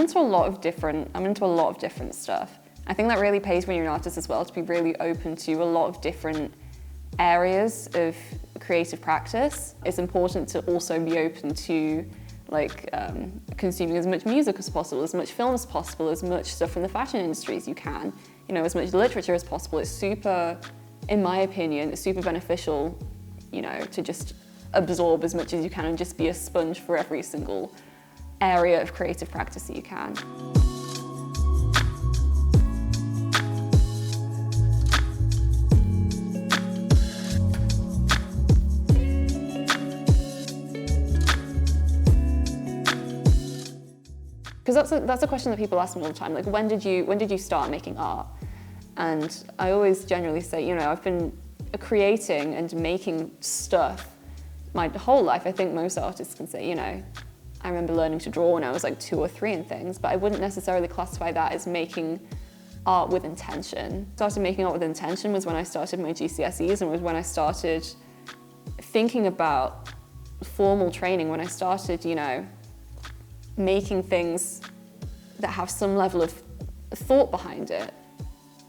into a lot of different stuff. I think that really pays when you're an artist as well, to be really open to a lot of different areas of creative practice. It's important to also be open to consuming as much music as possible, as much film as possible, as much stuff from the fashion industry as you can, as much literature as possible. It's super, in my opinion, it's super beneficial, to just absorb as much as you can and just be a sponge for every single area of creative practice that you can. Because that's a question that people ask me all the time. Like, when did you start making art? And I always generally say, I've been creating and making stuff my whole life. I think most artists can say, I remember learning to draw when I was like 2 or 3 and things, but I wouldn't necessarily classify that as making art with intention. Started making art with intention was when I started my GCSEs, and was when I started thinking about formal training, when I started, making things that have some level of thought behind it.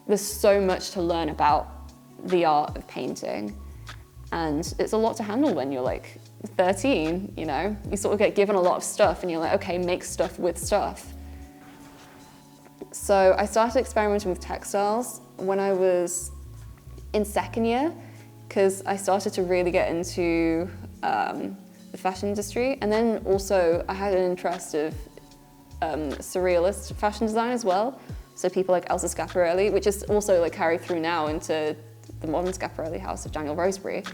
There's so much to learn about the art of painting, and it's a lot to handle when you're like 13, You sort of get given a lot of stuff and you're like, okay, make stuff with stuff. So I started experimenting with textiles when I was in 2nd year, because I started to really get into the fashion industry. And then also I had an interest of surrealist fashion design as well. So people like Elsa Schiaparelli, which is also like carried through now into the modern Schiaparelli house of Daniel Rosebery.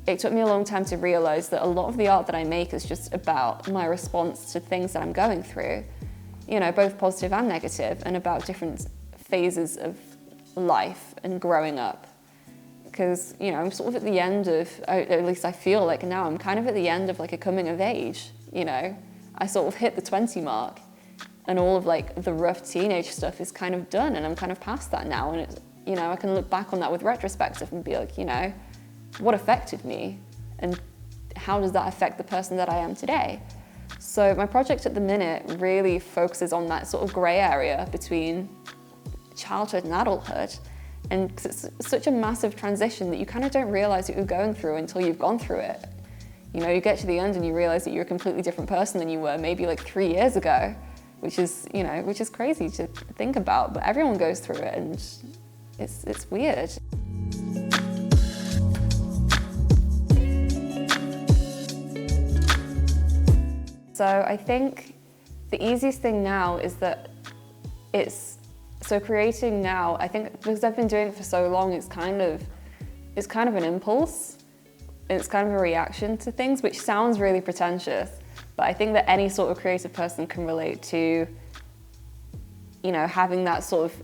It took me a long time to realize that a lot of the art that I make is just about my response to things that I'm going through, both positive and negative, and about different phases of life and growing up. Because, I'm sort of at the end of, at least I feel like now, I'm kind of at the end of like a coming of age, I sort of hit the 20 mark, and all of like the rough teenage stuff is kind of done, and I'm kind of past that now, and it's, I can look back on that with retrospective and be like, what affected me, and how does that affect the person that I am today? So my project at the minute really focuses on that sort of grey area between childhood and adulthood, and because it's such a massive transition that you kind of don't realise that you're going through until you've gone through it. You get to the end and you realise that you're a completely different person than you were maybe like 3 years ago, which is crazy to think about, but everyone goes through it, and it's weird. So I think the easiest thing now is that creating now, I think because I've been doing it for so long, it's kind of an impulse. It's kind of a reaction to things, which sounds really pretentious, but I think that any sort of creative person can relate to, having that sort of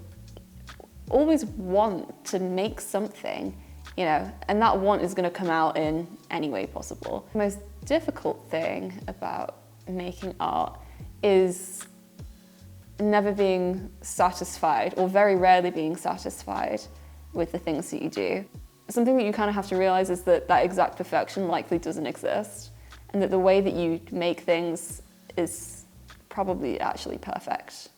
always want to make something, and that want is going to come out in any way possible. The most difficult thing about making art is never being satisfied, or very rarely being satisfied with the things that you do. Something that you kind of have to realize is that exact perfection likely doesn't exist, and that the way that you make things is probably actually perfect.